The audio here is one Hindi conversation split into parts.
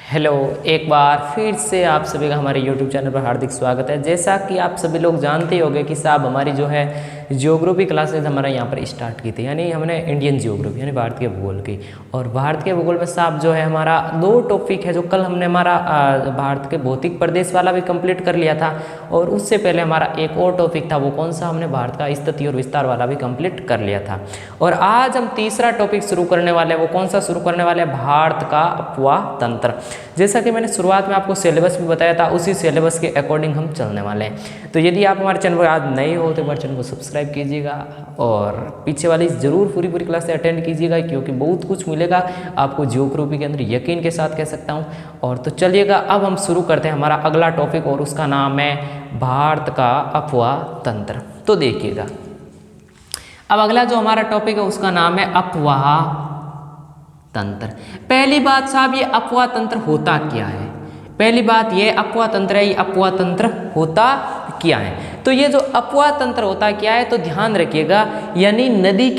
हेलो, एक बार फिर से आप सभी का हमारे YouTube चैनल पर हार्दिक स्वागत है। जैसा कि आप सभी लोग जानते होंगे कि साहब हमारी जो है जियोग्राफी क्लासेज हमारा यहाँ पर स्टार्ट की थी, यानी हमने इंडियन जियोग्राफी यानी भारत के भूगोल की। और भारत के भूगोल में साहब जो है हमारा दो टॉपिक है, जो कल हमने हमारा भारत के भौतिक प्रदेश वाला भी कंप्लीट कर लिया था, और उससे पहले हमारा एक और टॉपिक था, वो कौन सा, हमने भारत का स्थिति और विस्तार वाला भी कंप्लीट कर लिया था। और आज हम तीसरा टॉपिक शुरू करने वाले हैं। वो कौन सा शुरू करने वाले हैं? भारत का अपवाह तंत्र। जैसा कि मैंने शुरुआत में आपको सिलेबस भी बताया था, उसी सिलेबस के अकॉर्डिंग हम चलने वाले हैं। तो यदि आप हमारे चैनल पर आज नए हो तो हमारे चैनल को सब्सक्राइब कीजिएगा और पीछे वाली ज़रूर पूरी क्लास से अटेंड कीजिएगा, क्योंकि बहुत कुछ मिलेगा आपको जियोग्राफी के अंदर, यकीन के साथ कह सकता हूँ। और तो चलिएगा, अब हम शुरू करते हैं हमारा अगला टॉपिक, और उसका नाम है भारत का अपवाह तंत्र। तो देखिएगा, अब अगला जो हमारा टॉपिक है उसका नाम है अपवाह तंत्र। पहली बात साहब, ये अपवाह तंत्र होता क्या है? पहली बात ये अपवाह तंत्र है, ये अपवाह तंत्र होता क्या है? तो ये जो अपवाह तंत्र होता क्या है, तो ध्यान रखिएगा, यानी नदी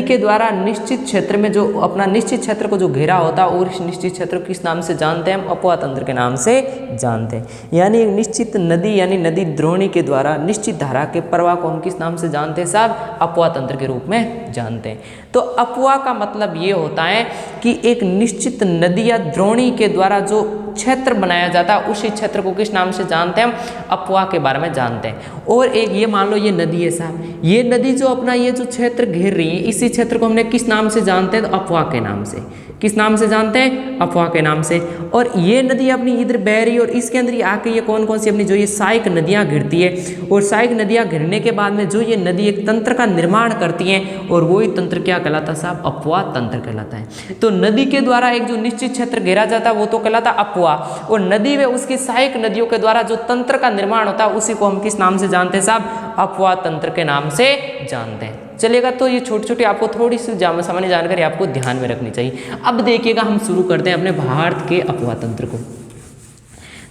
के द्वारा निश्चित क्षेत्र में जो अपना निश्चित क्षेत्र को जो घेरा होता है, और इस निश्चित क्षेत्र को किस नाम से जानते हैं? हम अपवाह तंत्र के नाम से जानते हैं। यानी एक निश्चित नदी यानी नदी द्रोणी के द्वारा निश्चित धारा के प्रवाह को हम किस नाम से जानते हैं साहब? अपवाह तंत्र के रूप में जानते हैं। तो अपवाह का मतलब ये होता है कि एक निश्चित नदी या द्रोणी के द्वारा जो क्षेत्र बनाया जाता है, उसी क्षेत्र को किस नाम से जानते हैं? हम अपवाह के बारे में जानते हैं। और एक ये मान लो ये नदी है साहब, ये नदी जो अपना ये जो क्षेत्र घेर रही है, इसी क्षेत्र को हमने किस नाम से जानते हैं? तो अपवाह के नाम से। किस नाम से जानते हैं? अपवाह के नाम से। और ये नदी अपनी इधर बह रही है, और इसके अंदर आके ये कौन कौन सी अपनी जो ये सहायक नदियाँ घिरती है, और सहायक नदियाँ घिरने के बाद में जो ये नदी एक तंत्र का निर्माण करती हैं, और वही तंत्र क्या कहलाता है साहब? अपवाह तंत्र कहलाता है। तो नदी के द्वारा एक जो निश्चित क्षेत्र घेरा जाता है वो तो कहलाता है अपवाह, और नदी व उसकी सहायक नदियों के द्वारा जो तंत्र का निर्माण होता है उसी को हम किस नाम से जानते हैं साहब? अपवाह तंत्र के नाम से जानते हैं। चलिएगा, तो ये छोटी छोटी आपको थोड़ी सी सामान्य जानकारी आपको ध्यान में रखनी चाहिए। अब देखिएगा, हम शुरू करते हैं अपने भारत के अपवाह तंत्र को।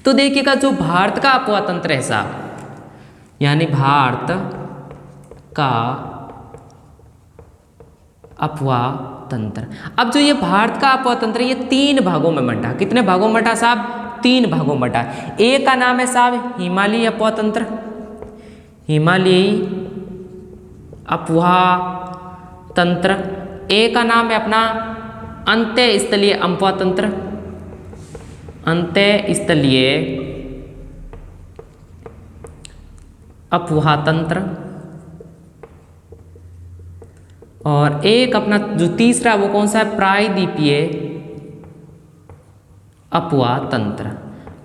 तो देखिएगा, जो भारत का अपवाह तंत्र है साहब, यानी भारत का अपवाह तंत्र। अब जो ये भारत का अपवाह तंत्र है, ये 3 भागों में बंटा। कितने भागों में बंटा साहब? 3 भागों में बंटा। एक का नाम है साहब हिमालयी अपवाह तंत्र, हिमालयी अपवाह तंत्र। एक का नाम है अपना अंतःस्थलीय अपवाह तंत्र, अंतःस्थलीय अपवाह तंत्र। और एक अपना जो तीसरा वो कौन सा है? प्रायद्वीपीय अपवाह तंत्र,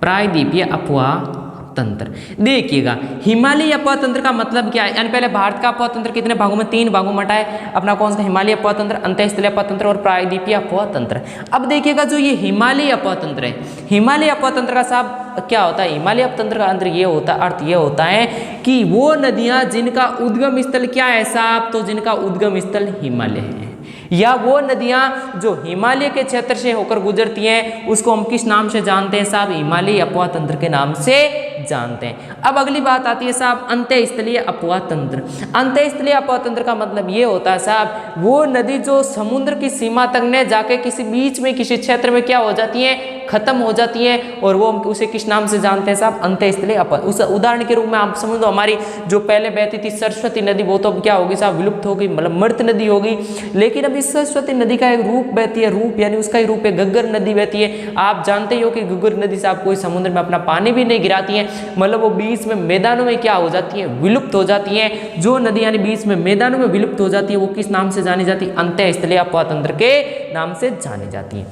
प्रायद्वीपीय अपवाह तंत्र। देखिएगा, हिमालयी अपवाह तंत्र का मतलब क्या है? यानी पहले भारत का अपवाह तंत्र कितने भागों में? 3 भागों में बंटा है। अपना कौन सा? हिमालयी अपवाह तंत्र, अंतःस्थलीय अपवाह तंत्र और प्रायद्वीपीय अपवाह तंत्र। अब देखिएगा, जो ये हिमालयी अपवाह तंत्र है, हिमालयी अपवाह तंत्र का साहब क्या होता है? हिमालयी अपवाह तंत्र का अंदर ये होता है, अर्थ ये होता है कि वो नदियां जिनका उद्गम स्थल क्या है साहब? तो जिनका उद्गम स्थल हिमालय है, या वो नदियां जो हिमालय के क्षेत्र से होकर गुजरती हैं, उसको हम किस नाम से जानते हैं साहब? हिमालयी अपवाह तंत्र के नाम से जानते हैं। अब अगली बात आती है साहब अंतःस्थलीय अपवाह तंत्र। अंतःस्थलीय अपवाह तंत्र का मतलब ये होता है साहब, वो नदी जो समुद्र की सीमा तक ने जाके किसी बीच में किसी क्षेत्र में क्या हो जाती है? खत्म हो जाती है, और वो हम उसे किस नाम से जानते हैं साहब? अंतःस्थलीय अपवाह। उस उदाहरण के रूप में आप समझ लो, हमारी जो पहले बहती थी सरस्वती नदी, वो तो अब क्या होगी साहब? विलुप्त होगी, मतलब मृत नदी होगी। लेकिन अब इस सरस्वती नदी का एक रूप बहती है, रूप यानी उसका ही रूप है घग्गर नदी बहती है। आप जानते ही हो कि घग्गर नदी साहब कोई समुद्र में अपना पानी भी नहीं गिराती है, मतलब वो बीच में मैदानों में क्या हो जाती है? विलुप्त हो जाती है। जो नदी यानी बीच में मैदानों में विलुप्त हो जाती है, वो किस नाम से जानी जाती है? अंतःस्थलीय अपवाह तंत्र के नाम से जानी जाती है।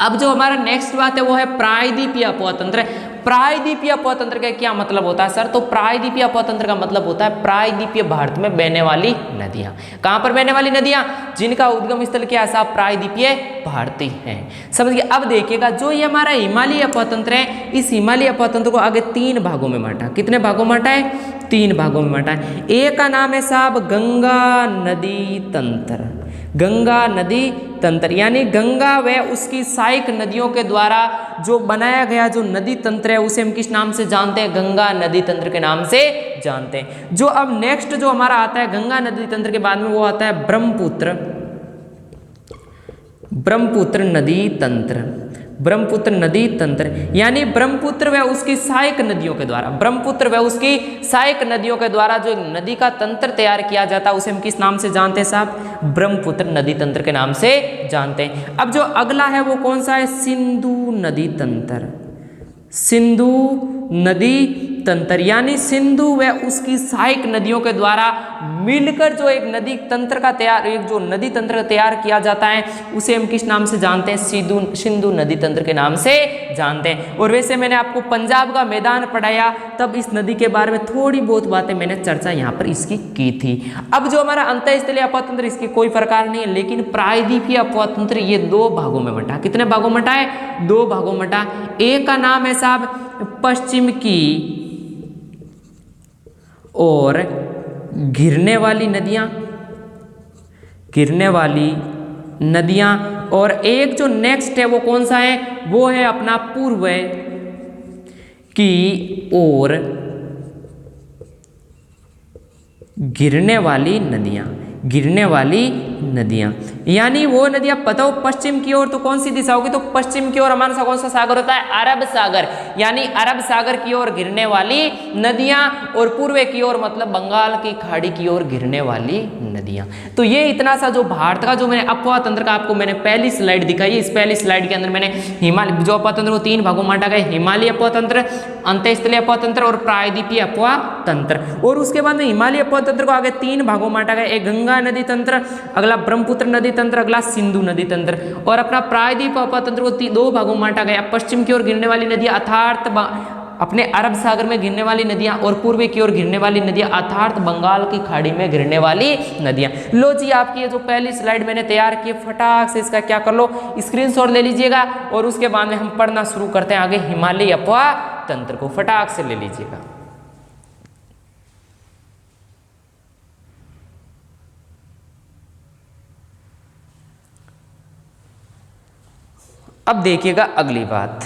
अब जो हमारा नेक्स्ट बात है वो है प्रायद्वीपीय अपवाह तंत्र। प्रायद्वीपीय अपवाह तंत्र का क्या मतलब होता है सर? तो प्रायद्वीपीय अपवाह तंत्र का मतलब होता है प्रायद्वीपीय भारत में बहने वाली नदियां। कहां पर बहने वाली नदियां? जिनका उद्गम स्थल क्या है साहब? प्रायद्वीपीय भारत है। समझिए। अब देखिएगा, जो ये हमारा हिमालयी अपवाह तंत्र है, इस हिमालयी अपवाह तंत्र को आगे 3 भागों में बांटा। कितने भागों में बांटा है? 3 भागों में बांटा है। एक का नाम है साहब गंगा नदी तंत्र, गंगा नदी तंत्र, यानी गंगा व उसकी सहायक नदियों के द्वारा जो बनाया गया जो नदी तंत्र है, उसे हम किस नाम से जानते हैं? गंगा नदी तंत्र के नाम से जानते हैं। जो अब नेक्स्ट जो हमारा आता है गंगा नदी तंत्र के बाद में, वो आता है ब्रह्मपुत्र, ब्रह्मपुत्र नदी तंत्र, ब्रह्मपुत्र नदी तंत्र यानी ब्रह्मपुत्र व उसकी सहायक नदियों के द्वारा, ब्रह्मपुत्र व उसकी सहायक नदियों के द्वारा जो नदी का तंत्र तैयार किया जाता है उसे हम किस नाम से जानते हैं साहब? ब्रह्मपुत्र नदी तंत्र के नाम से जानते हैं। अब जो अगला है वो कौन सा है? सिंधु नदी तंत्र, सिंधु नदी तंत्र यानी सिंधु व उसकी सहायक नदियों के द्वारा मिलकर जो एक नदी तंत्र का तैयार, एक जो नदी तंत्र तैयार किया जाता है उसे हम किस नाम से जानते हैं? सिंधु नदी तंत्र के नाम से जानते हैं। और वैसे मैंने आपको पंजाब का मैदान पढ़ाया तब इस नदी के बारे में थोड़ी बहुत बातें मैंने चर्चा यहाँ पर इसकी की थी। अब जो हमारा अंतःस्थलीय अपतंत्र इसकी कोई प्रकार नहीं है, लेकिन प्रायद्वीपीय अपतंत्र ये 2 भागों में बंटा। कितने भागों में बंटा है? 2 भागों में बंटा। एक का नाम है साहब पश्चिम की और गिरने वाली नदियां, गिरने वाली नदियां, और एक जो नेक्स्ट है वो कौन सा है? वो है अपना पूर्व की ओर गिरने वाली नदियां, गिरने वाली नदियां यानी वो नदियां बताओ पश्चिम की ओर तो कौन सी दिशा होगी? तो पश्चिम की ओर हमारा सा कौन सा सागर होता है? अरब सागर, यानी अरब सागर की ओर गिरने वाली नदियां, और पूर्व की ओर मतलब बंगाल की खाड़ी की ओर गिरने वाली नदियां। तो ये इतना सा जो भारत का जो मैंने अपवाह तंत्र का आपको मैंने पहली स्लाइड दिखाई, इस पहली स्लाइड के अंदर मैंने हिमालय जो अपवाह तंत्र को 3 भागों में बांटा गया, हिमालय अपवाह तंत्र, अंतःस्थलीय अपवाह तंत्र और प्रायद्वीपीय अपवाह तंत्र। और उसके बाद में हिमालय अपवाह तंत्र को आगे 3 भागों में बांटा गया, एक गंगा नदी तंत्र, अगला ब्रह्मपुत्र नदी तंत्र, अगला सिंधु नदी तंत्र। और अपना प्रायद्वीपीय अपवाह तंत्र को 2 भागों में बांटा गया, पश्चिम की ओर गिरने वाली नदियां अर्थात अपने अरब सागर में गिरने वाली नदियां, और पूर्व की ओर गिरने वाली नदियां अर्थात बंगाल की खाड़ी में गिरने वाली नदियां। लो जी, आपकी ये जो पहली स्लाइड मैंने तैयार की, फटाक से इसका क्या कर लो, स्क्रीनशॉट ले लीजिएगा, और उसके बाद में हम पढ़ना शुरू करते हैं आगे हिमालय अपवाह तंत्र को। फटाक से ले लीजिएगा। अब देखिएगा अगली बात,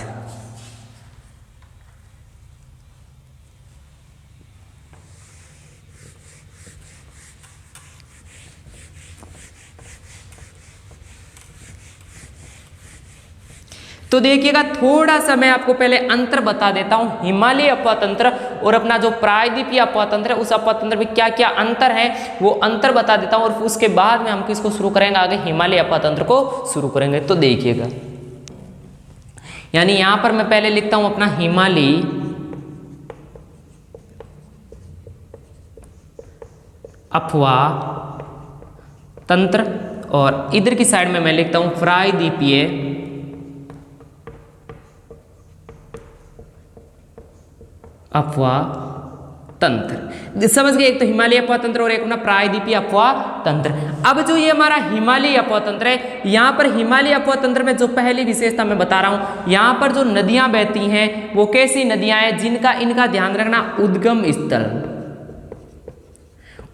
तो देखिएगा थोड़ा सा मैं आपको पहले अंतर बता देता हूं हिमालय अपवाह तंत्र और अपना जो प्रायद्वीपीय अपवाह तंत्र है उस अपवाह तंत्र में क्या क्या अंतर है वो अंतर बता देता हूं, और उसके बाद में हम किसको शुरू करेंगे? आगे हिमालय अपवाह तंत्र को शुरू करेंगे। तो देखिएगा, यानी यहां पर मैं पहले लिखता हूं अपना हिमालय अपवाह तंत्र, और इधर की साइड में मैं लिखता हूं प्रायद्वीपीय अपवाह तंत्र। समझ गए? एक तो हिमालय अपवाह तंत्र और एक अपना प्रायद्वीपीय अपवाह तंत्र। अब जो ये हमारा हिमालय अपवाह तंत्र है, यहाँ पर हिमालय अपवाह तंत्र में जो पहली विशेषता मैं बता रहा हूँ, यहाँ पर जो नदियां बहती हैं वो कैसी नदियां हैं जिनका इनका ध्यान रखना, उद्गम स्थल।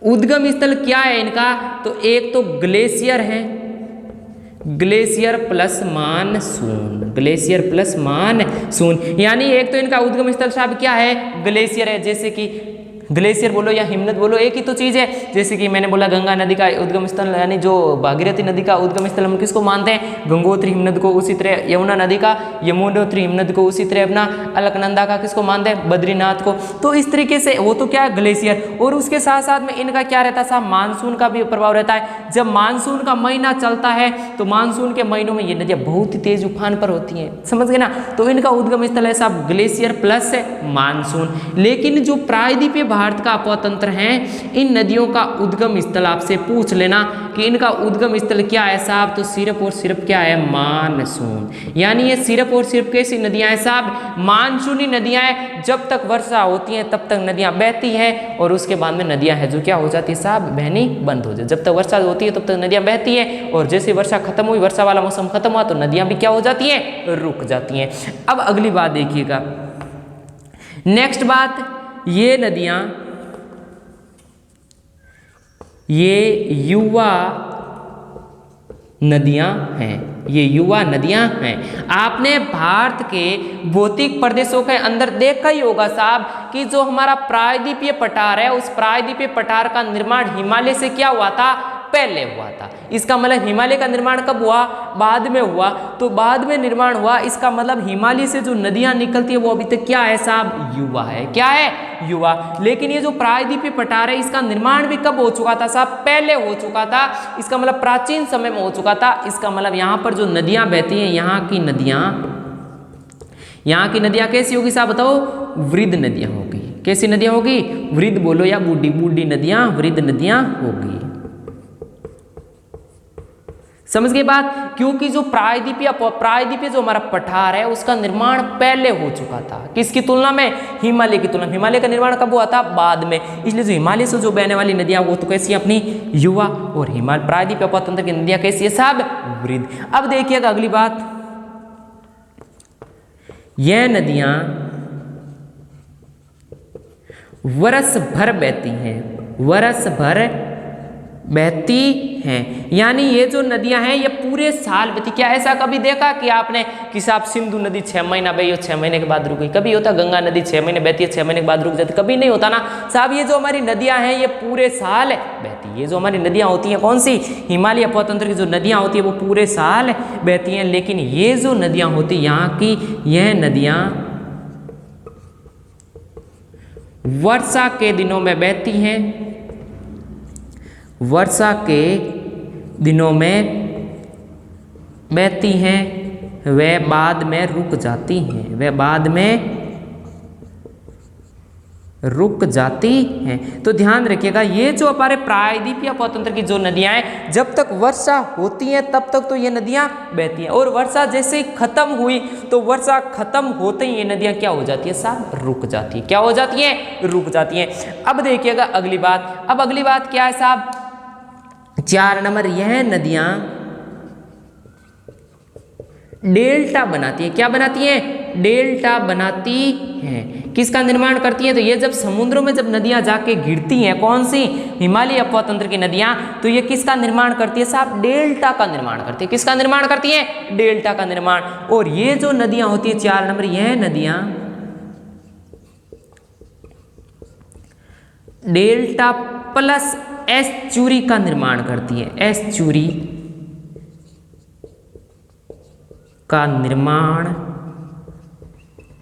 उद्गम स्थल क्या है इनका? तो एक तो ग्लेशियर है, glacier plus monsoon, glacier plus monsoon, यानी एक तो इनका उद्गम स्थल साहब क्या है? ग्लेशियर है। जैसे कि ग्लेशियर बोलो या हिमनद बोलो एक ही तो चीज़ है। जैसे कि मैंने बोला गंगा नदी का उद्गम स्थल यानी जो भागीरथी नदी का उद्गम स्थल हम किसको मानते हैं? गंगोत्री हिमनद को। उसी तरह यमुना नदी का यमुनोत्री हिमनद को। उसी तरह अपना अलकनंदा का किसको मानते हैं? बद्रीनाथ को। तो इस तरीके से वो तो क्या है? ग्लेशियर। और उसके साथ साथ में इनका क्या रहता है साहब? मानसून का भी प्रभाव रहता है। जब मानसून का महीना चलता है तो मानसून के महीनों में ये नदियाँ बहुत ही तेज उफान पर होती हैं, समझ गए ना? तो इनका उद्गम स्थल है साहब ग्लेशियर प्लस मानसून। लेकिन जो प्रायद्वीपीय भारत का अपवाह तंत्र है, इन नदियों का उद्गम स्थल आपसे पूछ लेना कि इनका उद्गम स्थल क्या है साहब? तो सिर्फ और सिर्फ क्या है? मानसून। यानी ये सिर्फ और सिर्फ कैसी नदियां हैं साहब? मानसूनी नदियां हैं। जब तक वर्षा होती है तब तक नदियां बहती हैं, और उसके बाद में नदियां हैं जो क्या हो जाती है साहब? बहनी बंद हो जाती। जब तक वर्षा होती है तब तक नदियां बहती हैं, और जैसे वर्षा खत्म हुई, वर्षा वाला मौसम खत्म हुआ, तो नदियां भी क्या हो जाती हैं? रुक जाती हैं। अब अगली बात देखिएगा, नेक्स्ट बात, ये नदियां, ये युवा नदियां हैं, ये युवा नदियां हैं। आपने भारत के भौतिक प्रदेशों के अंदर देखा ही होगा साहब कि जो हमारा प्रायद्वीपीय पठार है, उस प्रायद्वीपीय पठार का निर्माण हिमालय से क्या हुआ था? पहले हुआ था। इसका मतलब हिमालय का निर्माण कब हुआ? बाद में हुआ। तो बाद में निर्माण हुआ, इसका मतलब हिमालय से जो नदियां निकलती है वो अभी तक क्या है साहब? युवा है। क्या है? युवा। लेकिन ये जो प्रायद्वीपीय पठार है इसका निर्माण भी कब हो चुका था साहब? पहले हो चुका था। इसका मतलब प्राचीन समय में हो चुका था। इसका मतलब यहाँ पर जो नदियां बहती हैं, यहाँ की नदियां कैसी होगी साहब बताओ? वृद्ध नदियां होगी। कैसी नदियां होगी? वृद्ध बोलो या बूढ़ी, बूढ़ी नदियां, वृद्ध नदियां होगी। समझ गए बात? क्योंकि जो प्रायद्वीपीय जो हमारा पठार है उसका निर्माण पहले हो चुका था। किसकी तुलना में? हिमालय की तुलना में। हिमालय का निर्माण कब हुआ था? बाद में। इसलिए जो हिमालय से जो बहने वाली नदियां वो तो कैसी है? अपनी युवा। और प्रायद्वीपीय अपतंत्र की नदियां कैसी है साहब? वृद्ध। अब देखिएगा अगली बात, यह नदियां वर्ष भर बहती हैं। वर्ष भर बहती हैं, यानी ये जो नदियां हैं ये पूरे साल बहती। क्या ऐसा कभी देखा कि आपने कि साहब सिंधु नदी 6 महीना बही और 6 महीने के बाद रुक गई? कभी होता? गंगा नदी 6 महीने बहती है, 6 महीने के बाद रुक जाती? कभी नहीं होता ना साहब। ये जो हमारी नदियां हैं ये पूरे साल बहती। ये जो हमारी नदियां होती हैं कौन सी? हिमालय अपतंत्र की जो नदियां होती है वो पूरे साल बहती हैं। लेकिन ये जो नदियां होती यहाँ की, यह नदियां वर्षा के दिनों में बहती हैं। वर्षा के दिनों में बहती हैं, वे बाद में रुक जाती हैं। वे बाद में रुक जाती हैं। तो ध्यान रखिएगा, ये जो हमारे प्रायद्वीपीय अपतंत्र की जो नदियां हैं, जब तक वर्षा होती है तब तक तो ये नदियां बहती हैं। और वर्षा जैसे ही खत्म हुई तो वर्षा खत्म होते ही ये नदियां क्या हो जाती है साहब? रुक जाती है। क्या हो जाती है? रुक जाती है। अब देखिएगा अगली बात। अब अगली बात क्या है साहब? 4 नंबर, यह नदियां डेल्टा बनाती है। क्या बनाती है? डेल्टा बनाती हैं। किसका निर्माण करती हैं? तो ये जब समुद्रों में जब नदियां जाके गिरती हैं, कौन सी? हिमालय अपतंत्र की नदियां, तो ये किसका निर्माण करती है साहब? डेल्टा का निर्माण करती है। किसका निर्माण करती है? डेल्टा का निर्माण। और ये जो नदियां होती है 4 नंबर, यह नदियां डेल्टा प्लस एस्चुरी का निर्माण करती है। एस्चुरी का निर्माण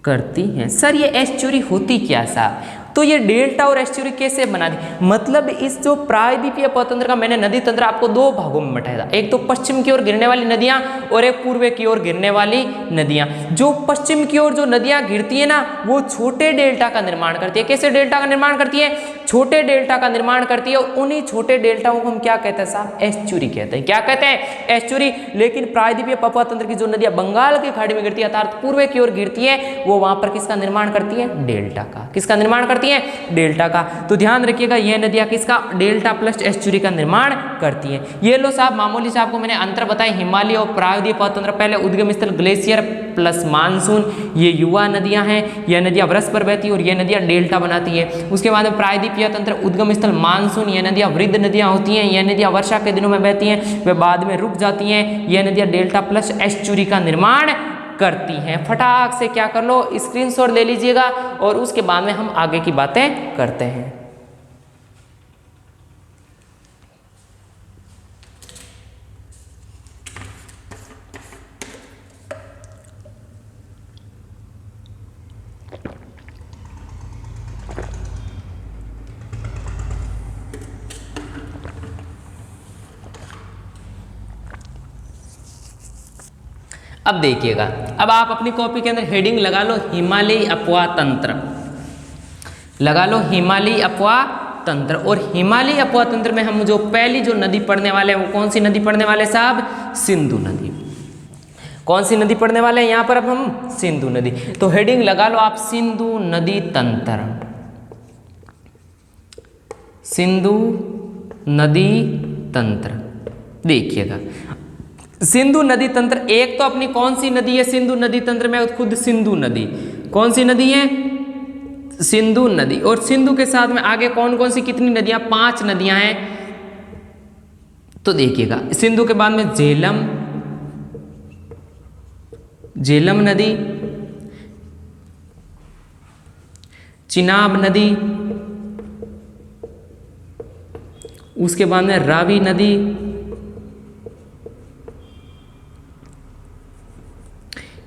करती हैं। सर ये एस्चुरी होती क्या साहब? तो ये डेल्टा और एस्चुरी कैसे बना दी? मतलब इस जो प्रायद्वीपीय अपतंत्र का मैंने नदी तंत्र आपको 2 भागों में बंटाया था। एक तो पश्चिम की ओर गिरने वाली नदियां और एक पूर्व की ओर गिरने वाली नदियां। जो पश्चिम की ओर जो नदियां गिरती है ना वो छोटे डेल्टा का निर्माण करती है। कैसे डेल्टा का निर्माण करती है? छोटे डेल्टा का निर्माण करती है। और उन्हीं छोटे डेल्टाओं को हम क्या कहते हैं साहब? एस्चुरी कहते हैं। क्या कहते हैं? एस्चुरी। लेकिन प्रायद्वीपीय अपतंत्र की जो नदियां बंगाल की खाड़ी में गिरती है अर्थात पूर्व की ओर गिरती है, वो वहां पर किसका निर्माण करती है? डेल्टा का। किसका निर्माण करती है? डेल्टा का। तो ध्यान रखिएगा यह नदियां किसका? डेल्टा प्लस एस्चुरी का निर्माण करती हैं। ये लो साहब मामूली से आपको मैंने अंतर बताए हिमालय और प्रायद्वीपीय अपतंत्र। पहले उद्गम स्थल ग्लेशियर प्लस मानसून, ये युवा नदियां हैं। यह नदियां वर्ष पर बहती है और यह नदियां डेल्टा बनाती है। उसके बाद में प्रायद्वीपीय तंत्र उद्गम स्थल मानसून, यह नदियां वृद्ध नदियां होती हैं। यह नदियां वर्षा के दिनों में बहती हैं, वे बाद में रुक जाती हैं। यह नदियां डेल्टा प्लस एस्चुरी का निर्माण करती हैं। फटाक से क्या कर लो? स्क्रीनशॉट ले लीजिएगा और उसके बाद में हम आगे की बातें करते हैं। अब देखिएगा, अब आप अपनी कॉपी के अंदर हेडिंग लगा लो हिमालयी अपवाह तंत्र। लगा लो हिमालयी अपवाह तंत्र। और हिमालयी अपवाह तंत्र में हम जो पहली जो नदी पढ़ने वाले हैं वो कौन सी नदी पढ़ने वाले साहब? सिंधु नदी। कौन सी नदी पढ़ने वाले हैं यहाँ पर? अब हम सिंधु नदी। तो हेडिंग लगा लो आप सिंधु नदी तंत्र। सिंधु नदी तंत्र। देखिएगा सिंधु नदी तंत्र, एक तो अपनी कौन सी नदी है सिंधु नदी तंत्र में? खुद सिंधु नदी। कौन सी नदी है? सिंधु नदी। और सिंधु के साथ में आगे कौन कौन सी कितनी नदियां? 5 नदियां हैं। तो देखिएगा सिंधु के बाद में झेलम नदी, चिनाब नदी, उसके बाद में रावी नदी,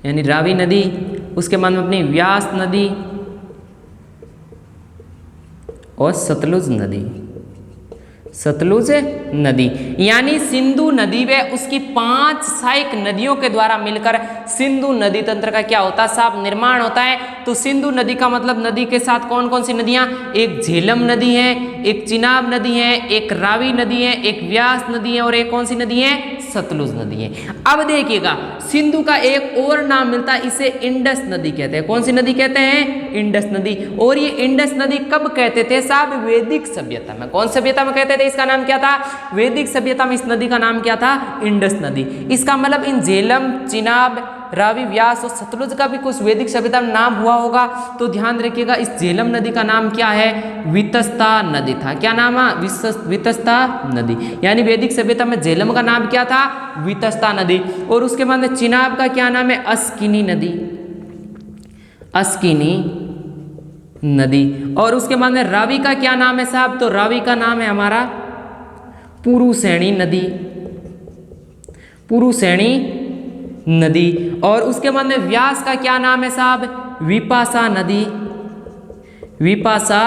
यानी रावी नदी, उसके बाद में अपनी व्यास नदी और सतलुज नदी, सतलुज नदी, यानी सिंधु नदी व उसकी 5 सहायक नदियों के द्वारा मिलकर सिंधु नदी तंत्र का क्या होता है साहब, निर्माण होता है। तो सिंधु नदी का मतलब नदी के साथ कौन कौन सी नदियां, एक झेलम नदी है, एक चिनाब नदी है, एक रावी नदी है, एक व्यास नदी है और एक कौन सी नदी है, सतलुज नदी है। अब देखिएगा सिंधु का एक और नाम मिलता है, इसे इंडस नदी कहते हैं। कौन सी नदी कहते हैं, इंडस नदी। और ये इंडस नदी कब कहते थे साहब, वैदिक सभ्यता में। कौन सभ्यता में कहते थे, इसका नाम क्या था, वैदिक सभ्यता में इस नदी का नाम क्या था, इंडस नदी। इसका मतलब इन झेलम, चिनाब, रावी, व्यास और सतलुज का भी कुछ वैदिक सभ्यता में नाम हुआ होगा। तो ध्यान रखिएगा इस झेलम नदी का नाम क्या है, वितस्ता नदी था। क्या नाम है, वितस्ता नदी। यानी वैदिक सभ्यता में झेलम का नाम क्या था, वितस्ता नदी। और उसके बाद में चिनाब का क्या नाम है, अस्किनी नदी, अस्किनी नदी। और उसके बाद में रावी का क्या नाम है साहब, तो रावी का नाम है हमारा पुरुषैणी नदी, पुरुषैणी नदी। और उसके बाद में व्यास का क्या नाम है साहब, विपाशा नदी, विपाशा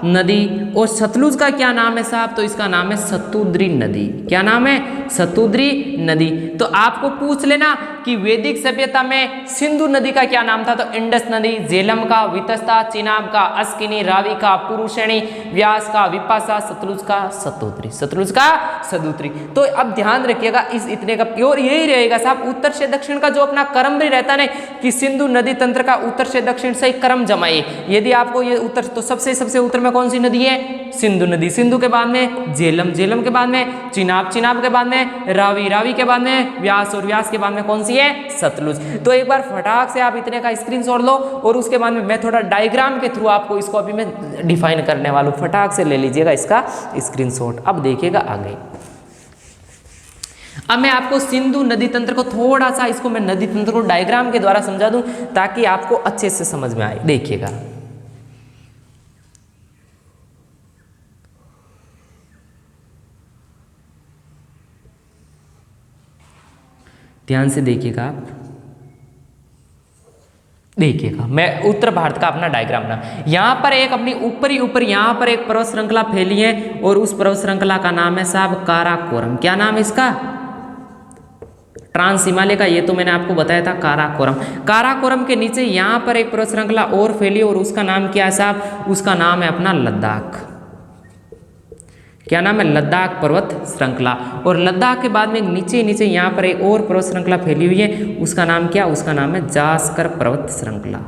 नदी। और सतलुज का क्या नाम है साहब, तो इसका नाम है सतुद्री नदी। क्या नाम है, सतुद्री नदी। तो आपको पूछ लेना कि वैदिक सभ्यता में सिंधु नदी का क्या नाम था, तो इंडस नदी, झेलम का वितस्ता, चिनाब का अस्किनी, रावी का पुरुषैणी, व्यास का विपाशा, सतलुज का सतुद्री, सतलुज का सतुद्री। तो अब ध्यान रखिएगा इस इतने का प्योर यही रहेगा साहब। उत्तर से दक्षिण का जो अपना क्रम भी रहता है कि सिंधु नदी तंत्र का उत्तर से दक्षिण से क्रम जमाइए। यदि आपको ये उत्तर, तो सबसे उत्तर में कौन सी नदी है, सिंधु नदी। सिंधु के बाद में झेलम, झेलम के बाद में चिनाब, चिनाब के बाद में रावी, रावी के बाद में व्यास और व्यास के बाद में कौन सी है, सतलुज। तो एक बार फटाक से आप इतने का स्क्रीनशॉट लो और उसके बाद में मैं थोड़ा डायग्राम के थ्रू आपको इसको अभी मैं डिफाइन करने वाला हूं। फटाक से ले लीजिएगा इसका स्क्रीनशॉट। अब देखिएगा आगे। अब मैं आपको सिंधु नदी तंत्र को थोड़ा सा, इसको मैं नदी तंत्र को डायग्राम के द्वारा समझा दूं ताकि आपको अच्छे से समझ में आए। देखिएगा ध्यान से देखिएगा आप, देखिएगा मैं उत्तर भारत का अपना डायग्राम ना, यहाँ पर एक अपनी ऊपर यहाँ पर एक पर्वत श्रृंखला फैली है और उस पर्वत श्रृंखला का नाम है साहब काराकोरम। क्या नाम है इसका, ट्रांस हिमालय का, ये तो मैंने आपको बताया था काराकोरम। काराकोरम के नीचे यहाँ पर एक पर्वत श्रृंखला और फैली और उसका नाम क्या है साहब, उसका नाम है अपना लद्दाख। क्या नाम है, लद्दाख पर्वत श्रृंखला। और लद्दाख के बाद में नीचे यहाँ पर एक और पर्वत श्रृंखला फैली हुई है, उसका नाम क्या, उसका नाम है जास्कर पर्वत श्रृंखला,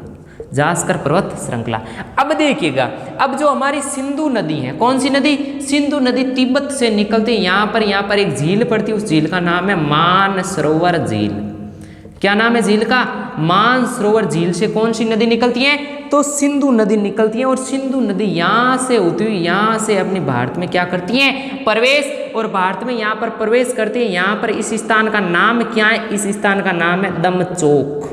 जास्कर पर्वत श्रृंखला। अब देखिएगा, अब जो हमारी सिंधु नदी है, कौन सी नदी, सिंधु नदी तिब्बत से निकलती है। यहाँ पर एक झील पड़ती है, उस झील का नाम है मानसरोवर झील। क्या नाम है झील का, मानसरोवर झील से कौन सी नदी निकलती है, तो सिंधु नदी निकलती है। और सिंधु नदी यहाँ से होती हुई यहाँ से अपने भारत में क्या करती है, प्रवेश। और भारत में यहाँ पर प्रवेश करती है। यहाँ पर इस स्थान का नाम क्या है, इस स्थान का नाम है दमचौक।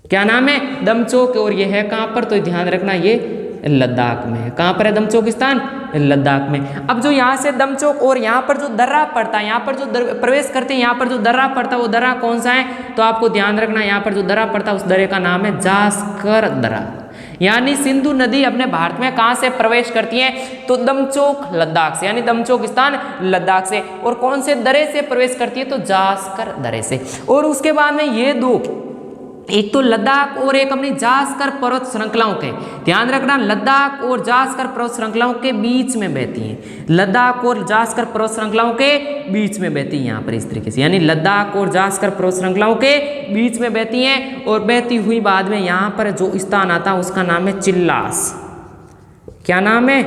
क्या नाम है, दमचौक। और ये है कहाँ पर, तो ध्यान रखना ये लद्दाख में है। कहाँ पर है दमचौक स्थान, लद्दाख में। अब जो यहाँ से दमचौक और यहाँ पर जो दर्रा पड़ता है, यहाँ पर जो प्रवेश करते हैं, यहाँ पर जो दर्रा पड़ता है वो दर्रा कौन सा है, तो आपको ध्यान रखना यहाँ पर जो दर्रा पड़ता है उस दर्रे का नाम है जास्कर दर्रा। यानी सिंधु नदी अपने भारत में कहाँ से प्रवेश करती है, तो दमचौक लद्दाख से, यानी दमचौक स्थान लद्दाख से। और कौन से दर्रे से प्रवेश करती है, तो जास्कर दर्रे से। और उसके बाद में ये दो, एक तो लद्दाख और एक अपनी जास्कर पर्वत श्रृंखलाओं के, ध्यान रखना लद्दाख और जास्कर पर्वत श्रृंखलाओं के बीच में बहती हैं। लद्दाख और जास्कर पर्वत श्रृंखलाओं के बीच में बहती हैं यहाँ पर इस तरीके से, यानी लद्दाख और जास्कर पर्वत श्रृंखलाओं के बीच में बहती हैं। और बहती हुई बाद में यहाँ पर जो स्थान आता है उसका नाम है चिल्लास। क्या नाम है,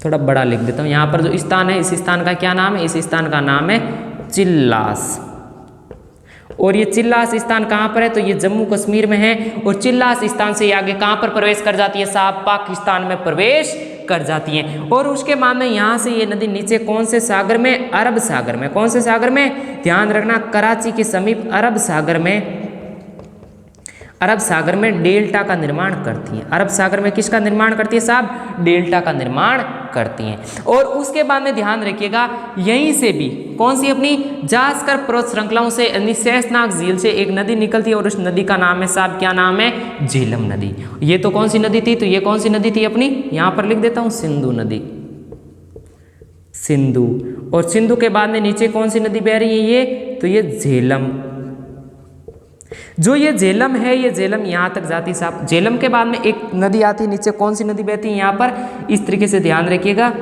थोड़ा बड़ा लिख देता हूँ। यहाँ पर जो स्थान है, इस स्थान का क्या नाम है, इस स्थान का नाम है चिल्लास। और ये चिल्लास स्थान कहाँ पर है, तो ये जम्मू कश्मीर में है। और चिल्लास स्थान से आगे कहाँ पर प्रवेश कर जाती है साहब, पाकिस्तान में प्रवेश कर जाती है। और उसके बाद में यहाँ से ये नदी नीचे कौन से सागर में, अरब सागर में। कौन से सागर में, ध्यान रखना कराची के समीप अरब सागर में, अरब सागर में डेल्टा का निर्माण करती है। अरब सागर में किसका निर्माण करती है साहब, डेल्टा का निर्माण करती हैं। और उसके बाद में ध्यान रखिएगा, यहीं से भी कौन सी अपनी जास्कर पर्वत श्रृंखलाओं से यानी शेषनाग झील से एक नदी निकलती है और उस नदी का नाम है साहब, क्या नाम है? झेलम नदी। ये तो कौन सी नदी थी? तो ये कौन सी नदी थी अपनी? यहां पर लिख देता हूं, सिंधु नदी, सिंधु। और सिंधु के बाद में नीचे कौन सी नदी बह रही है? ये तो ये झेलम। जो ये झेलम है, ये झेलम यहां तक जाती साहब। झेलम के बाद में एक नदी आती है नीचे, कौन सी नदी बहती है यहां पर? इस तरीके से ध्यान रखिएगा,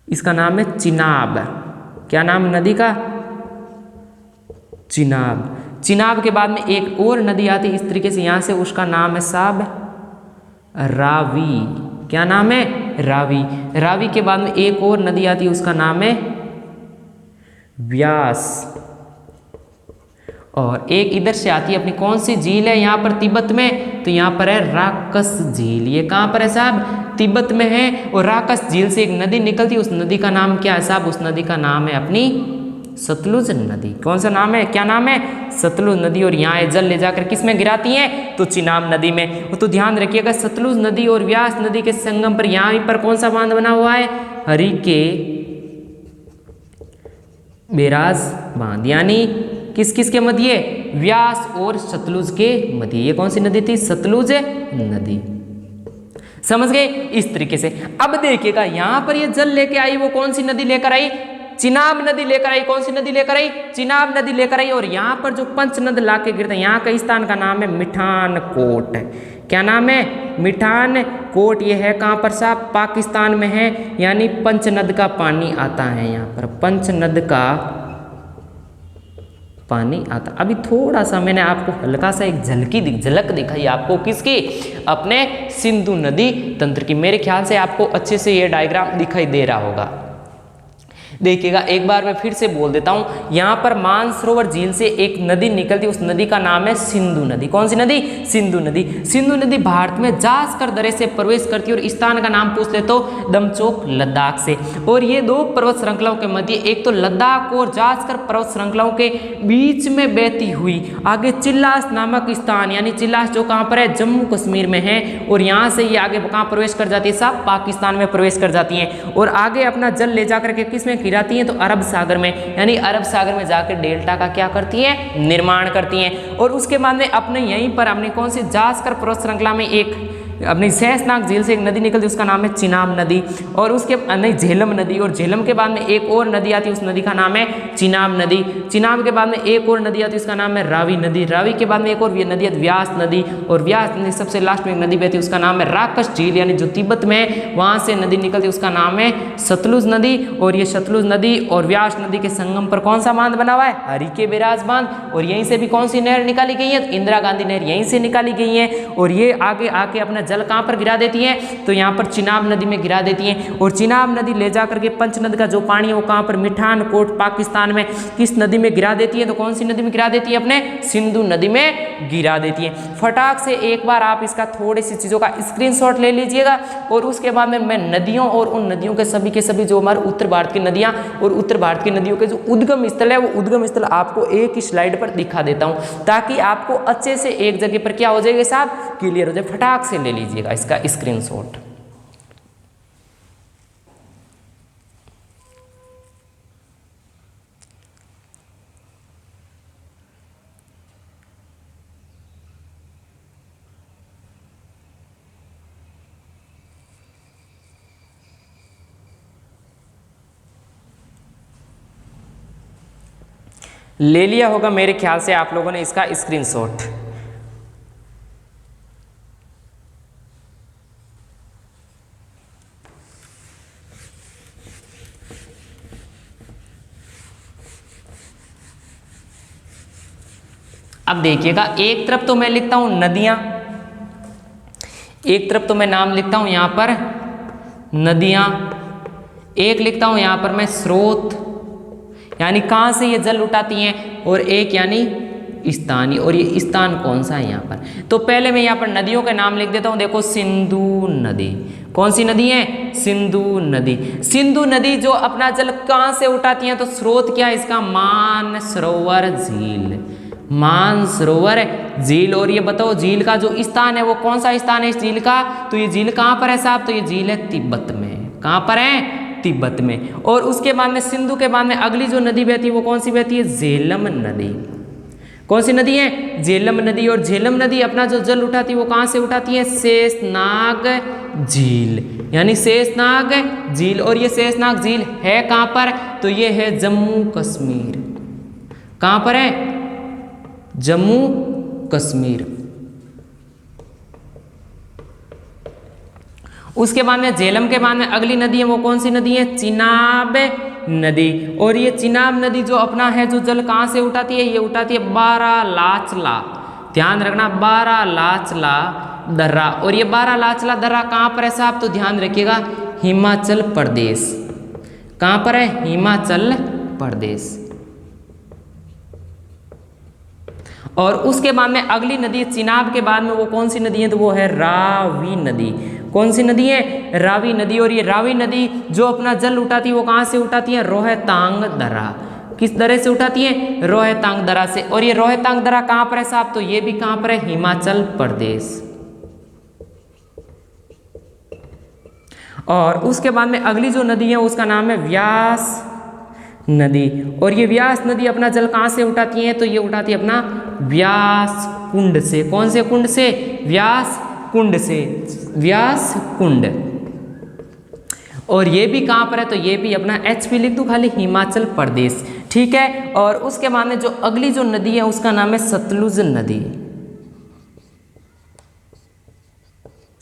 इसका नाम है चिनाब। क्या नाम नदी का? चिनाब। चिनाब के बाद में एक और नदी आती है इस तरीके से यहां से, उसका नाम है साहब रावी। क्या नाम है? रावी। रावी के बाद में एक और नदी आती है, उसका नाम है व्यास। और एक इधर से आती है अपनी, कौन सी झील है यहाँ पर तिब्बत में? तो यहाँ पर है राकस झील। ये कहाँ पर है साहब? तिब्बत में है। और राकस झील से एक नदी निकलती है, उस नदी का नाम क्या है साहब? उस नदी का नाम है अपनी सतलुज नदी। कौन सा नाम है? क्या नाम है? सतलुज नदी। और यहाँ जल ले जाकर किस में गिराती है? तो चिनाब नदी में। तो ध्यान रखिएगा, सतलुज नदी और व्यास नदी के संगम पर यहाँ पर कौन सा बांध बना हुआ है? हरिके बैराज बांध, यानी किस किस के मध्य? व्यास और सतलुज के मध्य। ये कौन सी नदी थी? सतलुज नदी। समझ गए? इस तरीके से। अब देखिएगा, यहां पर ये जल लेके आई, वो कौन सी नदी लेकर आई? चिनाब नदी लेकर आई। कौन सी नदी लेकर आई? चिनाब नदी लेकर आई। और यहां पर जो पंचनद लाके गिरते हैं, यहाँ का स्थान का नाम है मिठान कोट। क्या नाम है? मिठान कोट। ये है कहाँ पर साहब? पाकिस्तान में है। यानी पंचनद का पानी आता है यहाँ पर, पंचनद का पानी आता। अभी थोड़ा सा मैंने आपको हल्का सा एक झलक दिखाई आपको, किसकी? अपने सिंधु नदी तंत्र की। मेरे ख्याल से आपको अच्छे से ये डायग्राम दिखाई दे रहा होगा। देखिएगा, एक बार मैं फिर से बोल देता हूं, यहां पर मानसरोवर झील से एक नदी निकलती है, उस नदी का नाम है सिंधु नदी। कौन सी नदी? सिंधु नदी। सिंधु नदी भारत में जास्कर दरे से प्रवेश करती है। और स्थान का नाम पूछ ले तो दमचोक, लद्दाख से। और ये दो पर्वत श्रृंखलाओं के मध्य, एक तो लद्दाख और जास्कर पर्वत श्रृंखलाओं के बीच में बहती हुई आगे चिल्लास नामक स्थान, यानी चिल्लास जो कहां पर है? जम्मू कश्मीर में है। और यहां से ये आगे कहां प्रवेश कर जाती है साहब? पाकिस्तान में प्रवेश कर जाती है। और आगे अपना जल ले जाकर के किस में गिराती हैं? तो अरब सागर में। यानी अरब सागर में जाकर डेल्टा का क्या करती है? निर्माण करती हैं। और उसके बाद में अपने यहीं पर हमने कौन सी जास्कर पर्वत श्रृंखला में एक अपनी शेषनाग झील से एक नदी निकलती है, उसका नाम है चिनाब नदी। और उसके नहीं, झेलम नदी। और झेलम के बाद में एक और नदी आती है, उस नदी का नाम है चिनाब नदी। चिनाब के बाद में एक और नदी आती है, उसका नाम है रावी नदी। रावी के बाद में एक और नदी है व्यास नदी। और व्यास नदी सबसे लास्ट में एक नदी बहती है, उसका नाम है राकस झील, यानी जो तिब्बत में वहां से नदी निकलती है, उसका नाम है सतलुज नदी। और ये सतलुज नदी और व्यास नदी के संगम पर कौन सा बांध बना हुआ है? हरिके बैराज बांध। और यहीं से भी कौन सी नहर निकाली गई है? इंदिरा गांधी नहर यहीं से निकाली गई है। और ये आगे आके अपना जल कहां पर गिरा देती हैं? तो यहाँ पर चिनाब नदी में गिरा देती हैं। और चिनाब नदी ले जाकर के पंचनद का जो पानी है वो कहां पर? मिठान कोट, पाकिस्तान में किस नदी में गिरा देती है? तो कौन सी नदी में गिरा देती है? अपने सिंधु नदी में गिरा देती है। फटाक से एक बार आप इसका थोड़ी सी चीजों का स्क्रीनशॉट ले लीजिएगा। और उसके बाद में मैं नदियों और उन नदियों के सभी जो हमारे उत्तर भारत की नदियां और उत्तर भारत की नदियों के जो उद्गम स्थल है, वो उद्गम स्थल आपको एक ही स्लाइड पर दिखा देता हूं, ताकि आपको अच्छे से एक जगह पर क्या हो जाएगा साहब? क्लियर हो जाए। फटाक से ले लीजिएगा इसका स्क्रीनशॉट। ले लिया होगा मेरे ख्याल से आप लोगों ने इसका स्क्रीनशॉट। अब देखिएगा, एक तरफ तो मैं लिखता हूं नदियां, एक तरफ तो मैं नाम लिखता हूं यहां पर नदियां, एक लिखता हूं यहां पर मैं स्रोत, यानी कहां से ये जल उठाती हैं, और एक यानी स्थानीय। और ये स्थान कौन सा है यहाँ पर? तो पहले मैं यहाँ पर नदियों के नाम लिख देता हूँ। देखो, सिंधु नदी। कौन सी नदी है? सिंधु नदी। सिंधु नदी जो अपना जल कहाँ से उठाती है? तो स्रोत क्या है इसका? मानसरोवर झील। मानसरोवर झील। और ये बताओ झील का जो स्थान है वो कौन सा स्थान है इस झील का, तो ये झील कहाँ पर है साहब, तो ये झील है तिब्बत में। कहाँ पर है, तिब्बत में। और उसके बाद में सिंधु के बाद में अगली जो नदी बहती है वो कौन सी बहती है, झेलम नदी। कौन सी नदी है, झेलम नदी। और झेलम नदी अपना जो जल उठाती है वो कहाँ से उठाती है, शेषनाग झील, यानी शेषनाग झील। और ये शेषनाग झील है कहाँ पर, तो ये है जम्मू कश्मीर। कहाँ पर है, जम्मू कश्मीर। उसके बाद में झेलम के बाद में अगली नदी है वो कौन सी नदी है, चिनाब नदी। और ये चिनाब नदी जो अपना है जो जल कहाँ से उठाती है, ये उठाती है बारालाचला। ध्यान रखना, बारालाचला दर्रा। और ये बारालाचला दर्रा कहाँ पर है साहब, तो ध्यान रखिएगा हिमाचल प्रदेश। कहाँ पर है, हिमाचल प्रदेश। और उसके बाद में अगली नदी चिनाब के बाद में वो कौन सी नदी है, तो वो है रावी नदी। कौन सी नदी है, रावी नदी। और ये रावी नदी जो अपना जल उठाती है वो कहाँ से उठाती है, रोहतांग दर्रा। किस दर्रे से उठाती है, रोहतांग दर्रा से। और ये रोहतांग दर्रा कहाँ पर है साहब, तो ये भी कहाँ पर है, हिमाचल प्रदेश। और उसके बाद में अगली जो नदी है उसका नाम है व्यास नदी। और ये व्यास नदी अपना जल कहाँ से उठाती है, तो ये उठाती है अपना व्यास कुंड से। कौन से कुंड से, व्यास कुंड से, व्यास कुंड। और ये भी कहाँ पर है, तो ये भी अपना HP लिख दूँ खाली, हिमाचल प्रदेश। ठीक है। और उसके बाद में जो अगली जो नदी है उसका नाम है सतलुज नदी।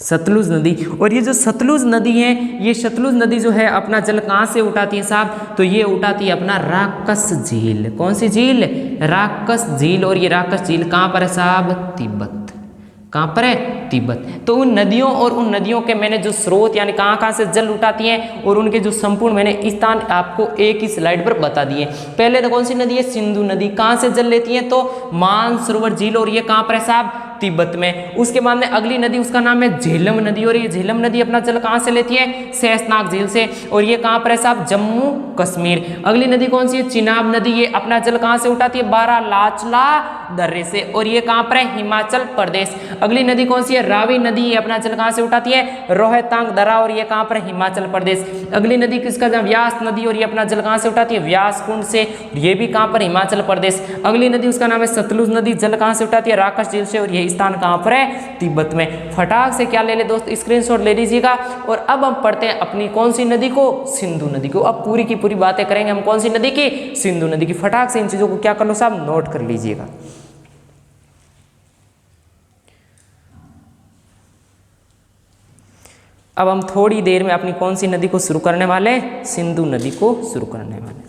सतलुज नदी। और ये जो सतलुज नदी है, ये सतलुज नदी जो है अपना जल कहाँ से उठाती है साहब, तो ये उठाती है अपना राक्षस झील। कौन सी झील, राक्षस झील। और ये राक्षस झील कहाँ पर है साहब, तिब्बत। कहाँ पर है, तिब्बत। तो उन नदियों और उन नदियों के मैंने जो स्रोत यानी कहाँ से जल उठाती हैं और उनके जो संपूर्ण मैंने स्थान आपको एक ही स्लाइड पर बता दिए। पहले तो कौन सी नदी है, सिंधु नदी। कहाँ से जल लेती है, तो मानसरोवर झील। और ये कहाँ पर है साहब, तिब्बत में। उसके बाद में अगली नदी उसका नाम है झेलम नदी। और ये झेलम नदी अपना जल कहाँ से लेती है, शेषनाग झील से। और ये कहाँ पर है साहब, जम्मू कश्मीर। अगली नदी कौन सी है, चिनाब नदी। ये अपना जल कहाँ से उठाती है, बारालाचला दर्रे से। और ये कहाँ पर है, हिमाचल प्रदेश। अगली नदी कौन सी है, रावी नदी। ये अपना जल कहाँ से उठाती है, रोहतांग दर्रा। और ये कहाँ पर है, हिमाचल प्रदेश। अगली नदी किसका नाम, व्यास नदी। और ये अपना जल कहाँ से उठाती है, व्यास कुंड से। ये भी कहाँ पर, हिमाचल प्रदेश। अगली नदी उसका नाम है सतलुज नदी। जल कहाँ से उठाती है, राक्षस झील से। और ये स्थान कहाँ पर है, तिब्बत में। फटाक से क्या ले ले दोस्त, स्क्रीनशॉट ले लीजिएगा। और अब हम पढ़ते हैं अपनी कौन सी नदी को, सिंधु नदी को। अब पूरी की पूरी बातें करेंगे हम कौन सी नदी की, सिंधु नदी की। फटाक से इन चीजों को क्या कर लो साहब, नोट कर लीजिएगा। अब हम थोड़ी देर में अपनी कौन सी नदी को शुरू करने वाले, सिंधु नदी को शुरू करने वाले।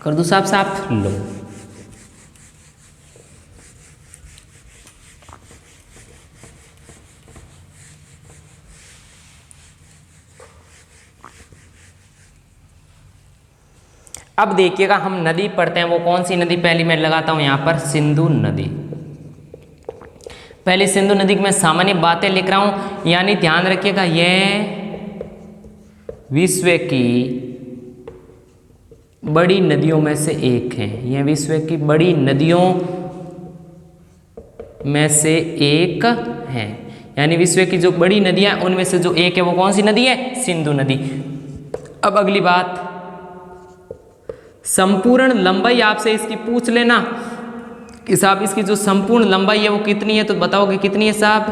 कर दो साफ साफ, लो। अब देखिएगा हम नदी पढ़ते हैं, वो कौन सी नदी, पहली मैं लगाता हूं यहां पर सिंधु नदी। पहले सिंधु नदी की मैं सामान्य बातें लिख रहा हूं, यानी ध्यान रखिएगा यह विश्व की बड़ी नदियों में से एक है। यह विश्व की बड़ी नदियों में से एक है, यानी विश्व की जो बड़ी नदियां उनमें से जो एक है वो कौन सी नदी है, सिंधु नदी। अब अगली बात, संपूर्ण लंबाई आपसे इसकी पूछ लेना कि साहब इसकी जो संपूर्ण लंबाई है वो कितनी है, तो बताओगे कितनी है साहब,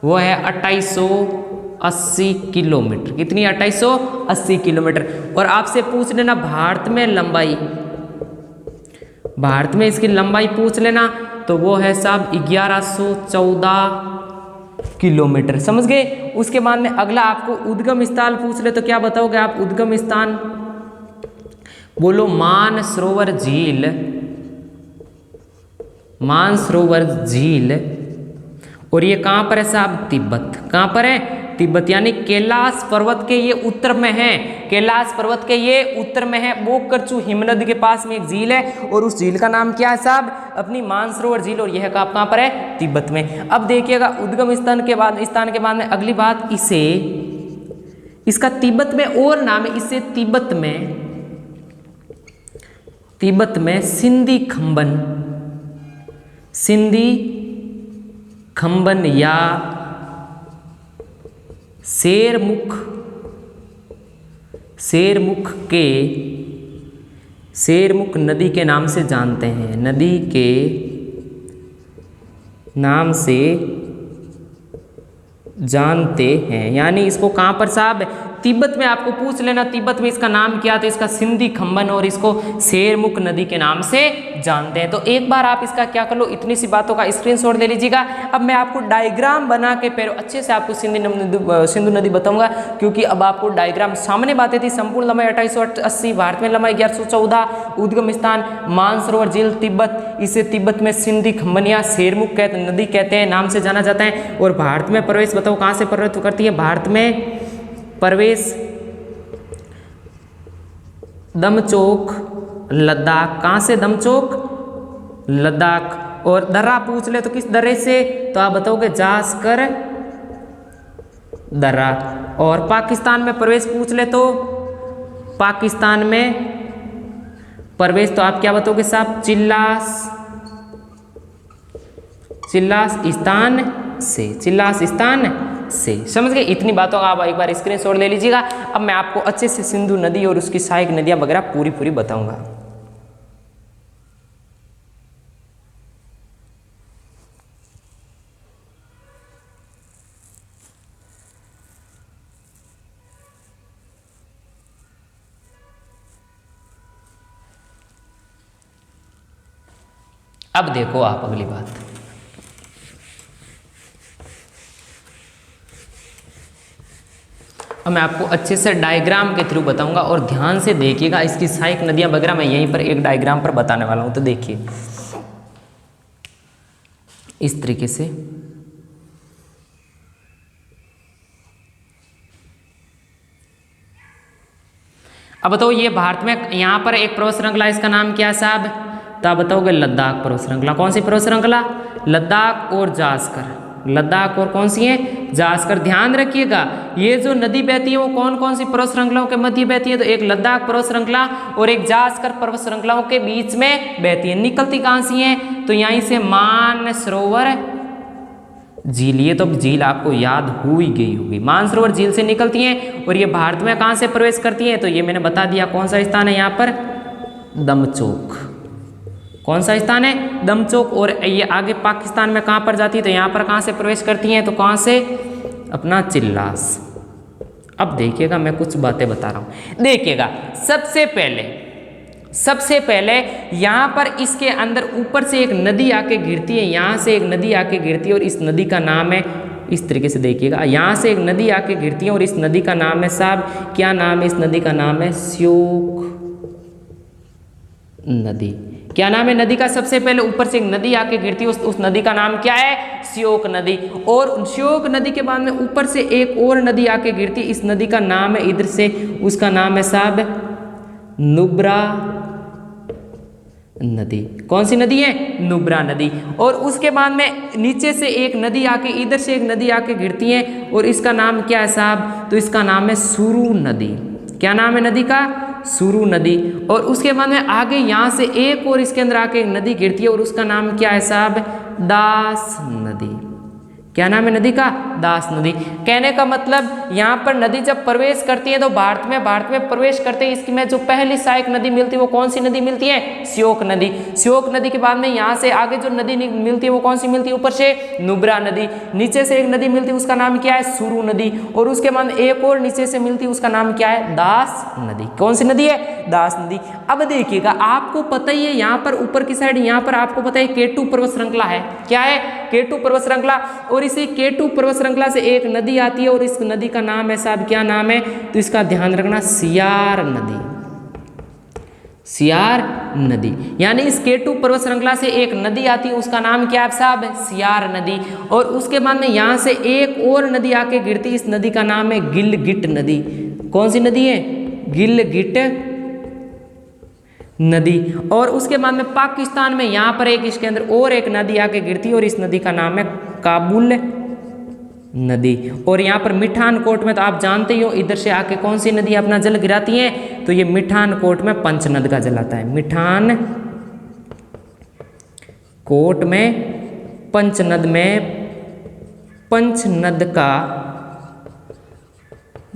वो है 2880 किलोमीटर। कितनी है, 2880 किलोमीटर। और आपसे पूछ लेना भारत में लंबाई, भारत में इसकी लंबाई पूछ लेना तो वो है साहब 1114 किलोमीटर। समझ गए। उसके बाद में अगला आपको उद्गम स्थान पूछ ले तो क्या बताओगे आप, उद्गम स्थान बोलो मानसरोवर झील, मानसरोवर झील। और ये कहाँ पर है साहब? तिब्बत। कहाँ पर है? तिब्बत। यानी कैलाश पर्वत के ये उत्तर में है, कैलाश पर्वत के ये उत्तर में है। बोकरचू हिमनद के पास में एक झील है और उस झील का नाम क्या है साहब? अपनी मानसरोवर झील। और यह कहाँ पर है? तिब्बत में। अब देखिएगा उद्गम स्थान के बाद में अगली बात, इसका तिब्बत में और नाम है। इसे तिब्बत में सिंधी खंबन या शेरमुख नदी के नाम से जानते हैं, नदी के नाम से जानते हैं। यानी इसको कहाँ पर साहब? तिब्बत में। आपको पूछ लेना तिब्बत में इसका नाम क्या, तो इसका सिंधी खंबन और इसको शेरमुख नदी के नाम से जानते हैं। तो एक बार आप इसका क्या कर लो, इतनी सी बातों का स्क्रीनशॉट ले लीजिएगा। अब मैं आपको डायग्राम बना के फिर अच्छे से आपको सिंधु नदी बताऊंगा, क्योंकि अब आपको डायग्राम सामने बातें थी। संपूर्ण लंबाई 2880, भारत में लंबाई 1114, उद्गम स्थान मानसरोवर झील तिब्बत। इसे तिब्बत में सिंधी खंबन या शेरमुख नदी कहते हैं, नाम से जाना जाता है। और भारत में प्रवेश बताओ कहाँ से प्रवेश करती है? भारत में प्रवेश दमचोक लद्दाख। कहाँ से? दमचोक लद्दाख। और दर्रा पूछ ले तो किस दर्रे से? तो आप बताओगे जास्कर दर्रा। और पाकिस्तान में प्रवेश पूछ ले तो पाकिस्तान में प्रवेश तो आप क्या बताओगे साहब? चिल्लास्तान से। समझ गए? इतनी बातों का आप एक बार स्क्रीनशॉट ले लीजिएगा। अब मैं आपको अच्छे से सिंधु नदी और उसकी सहायक नदियां वगैरह पूरी बताऊंगा। अब देखो आप अगली बात, अब मैं आपको अच्छे से डायग्राम के थ्रू बताऊंगा और ध्यान से देखिएगा। इसकी सहायक नदियां वगैरह मैं यहीं पर एक डायग्राम पर बताने वाला हूं, तो देखिए इस तरीके से। अब बताओ ये भारत में यहां पर एक पर्वत श्रृंखला, इसका नाम क्या है साहब? तो आप बताओगे लद्दाख पर्वत श्रृंखला। कौन सी पर्वत श्रृंखला? लद्दाख और जास्कर। लद्दाख और कौन सी है? जास्कर। ध्यान रखिएगा ये जो नदी बहती है वो कौन कौन सी पर्वत श्रृंखलाओं के मध्य बहती है? तो एक लद्दाख पर्वत श्रृंखला और एक जास्कर पर्वत श्रृंखलाओं के बीच में बहती है। निकलती कहाँ से है? तो यहीं से मानसरोवर झील। ये तो झील आपको याद हो ही गई होगी, मानसरोवर झील से निकलती हैं। और ये भारत में कहाँ से प्रवेश करती हैं? तो ये मैंने बता दिया कौन सा स्थान है यहाँ पर? दमचोक। कौन सा स्थान है? दमचोक। और ये आगे पाकिस्तान में कहाँ पर जाती है? तो यहाँ पर कहाँ से प्रवेश करती हैं? तो कहाँ से? अपना चिल्लास। अब देखिएगा मैं कुछ बातें बता रहा हूँ। देखिएगा सबसे पहले यहाँ पर इसके अंदर ऊपर से एक नदी आके गिरती है, यहाँ से एक नदी आके गिरती है और इस नदी का नाम है, इस तरीके से देखिएगा, यहाँ से एक नदी आके गिरती है और इस नदी का नाम है साहब, क्या नाम है? इस नदी का नाम है श्योक नदी। क्या नाम है नदी का? सबसे पहले ऊपर से एक नदी आके गिरती है, उस नदी का नाम क्या है? श्योक नदी। और श्योक नदी के बाद में ऊपर से एक और नदी आके गिरती है, इस नदी का नाम है इधर से, उसका नाम है साहब नुब्रा नदी। कौन सी नदी है? नुब्रा नदी। और उसके बाद में नीचे से एक नदी आके, इधर से एक नदी आके गिरती है और इसका नाम क्या है साहब? तो इसका नाम है सुरू नदी। क्या नाम है नदी का? सुरू नदी। और उसके बाद में आगे यहाँ से एक और इसके अंदर आके एक नदी गिरती है और उसका नाम क्या है साहब? दास नदी। क्या नाम है नदी का? दास नदी। कहने का मतलब यहाँ पर नदी जब प्रवेश करती है तो भारत में प्रवेश करते ही इसकी में जो पहली सहायक नदी मिलती है वो कौन सी नदी मिलती है? श्योक नदी। श्योक नदी के बाद में यहाँ से आगे जो नदी मिलती है वो कौन सी मिलती है? ऊपर से नुब्रा नदी। नीचे से एक नदी मिलती है उसका नाम क्या है? सुरू नदी। और उसके बाद एक और नीचे से मिलती है उसका नाम क्या है? दास नदी। कौन सी नदी है? दास नदी। अब देखिएगा आपको पता ही है यहाँ पर ऊपर की साइड, यहाँ पर आपको पता है केटू पर्वत श्रृंखला है। क्या है? केटू पर्वत श्रृंखला। और इसी केटू पर्वत श्रृंखला से एक नदी आती है और इस नदी का नाम है साहब, क्या नाम है? तो इसका ध्यान रखना, सियार नदी। सियार नदी। यानी इस केटू पर्वत श्रृंखला से एक नदी आती है, उसका नाम क्या है साहब? सियार नदी। और उसके बाद में यहाँ से एक और नदी आके गिरती, इस नदी का नाम है गिलगिट नदी। कौन सी नदी है? गिलगिट नदी। और उसके बाद में पाकिस्तान में यहाँ पर एक इसके अंदर और एक नदी आके गिरती है और इस नदी का नाम है काबुल नदी। और यहाँ पर मिठानकोट में तो आप जानते ही हो, इधर से आके कौन सी नदी अपना जल गिराती है? तो ये मिठानकोट में पंचनद का जल आता है। मिठानकोट में पंचनद का